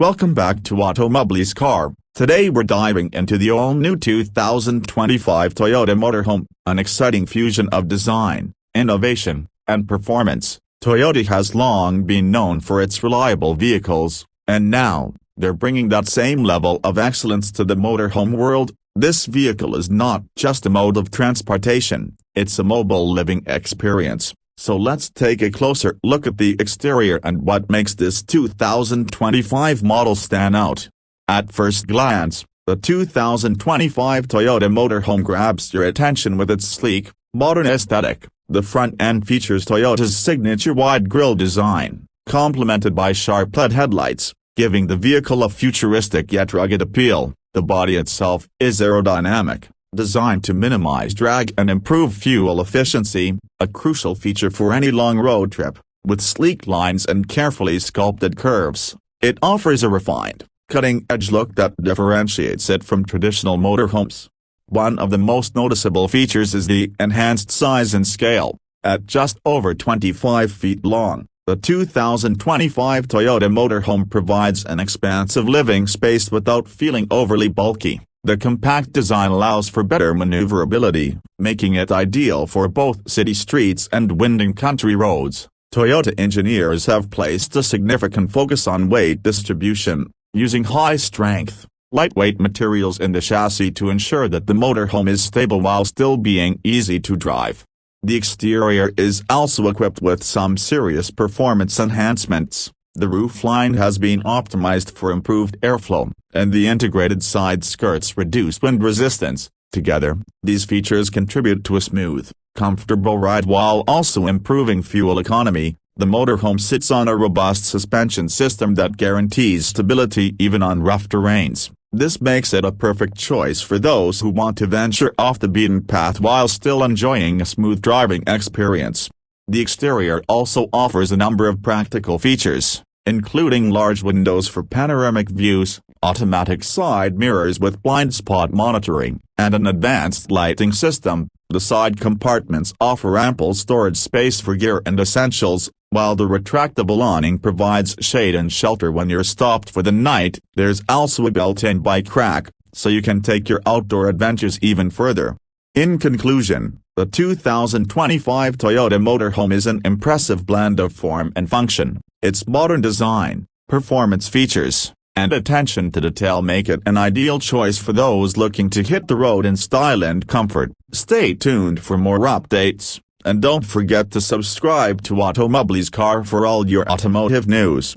Welcome back to Automobile's Car. Today we're diving into the all-new 2025 Toyota Motorhome, an exciting fusion of design, innovation, and performance. Toyota has long been known for its reliable vehicles, and now, they're bringing that same level of excellence to the motorhome world. This vehicle is not just a mode of transportation, it's a mobile living experience. So let's take a closer look at the exterior and what makes this 2025 model stand out. At first glance, the 2025 Toyota Motorhome grabs your attention with its sleek, modern aesthetic. The front end features Toyota's signature wide grille design, complemented by sharp LED headlights, giving the vehicle a futuristic yet rugged appeal. The body itself is aerodynamic, designed to minimize drag and improve fuel efficiency, a crucial feature for any long road trip. With sleek lines and carefully sculpted curves, it offers a refined, cutting-edge look that differentiates it from traditional motorhomes. One of the most noticeable features is the enhanced size and scale. At just over 25 feet long, the 2025 Toyota Motorhome provides an expansive living space without feeling overly bulky. The compact design allows for better maneuverability, making it ideal for both city streets and winding country roads. Toyota engineers have placed a significant focus on weight distribution, using high-strength, lightweight materials in the chassis to ensure that the motorhome is stable while still being easy to drive. The exterior is also equipped with some serious performance enhancements. The roofline has been optimized for improved airflow, and the integrated side skirts reduce wind resistance. Together, these features contribute to a smooth, comfortable ride while also improving fuel economy. The motorhome sits on a robust suspension system that guarantees stability even on rough terrains. This makes it a perfect choice for those who want to venture off the beaten path while still enjoying a smooth driving experience. The exterior also offers a number of practical features, including large windows for panoramic views, automatic side mirrors with blind spot monitoring, and an advanced lighting system. The side compartments offer ample storage space for gear and essentials, while the retractable awning provides shade and shelter when you're stopped for the night. There's also a built-in bike rack, so you can take your outdoor adventures even further. In conclusion, the 2025 Toyota Motorhome is an impressive blend of form and function. Its modern design, performance features, and attention to detail make it an ideal choice for those looking to hit the road in style and comfort. Stay tuned for more updates, and don't forget to subscribe to Automobile's Car for all your automotive news.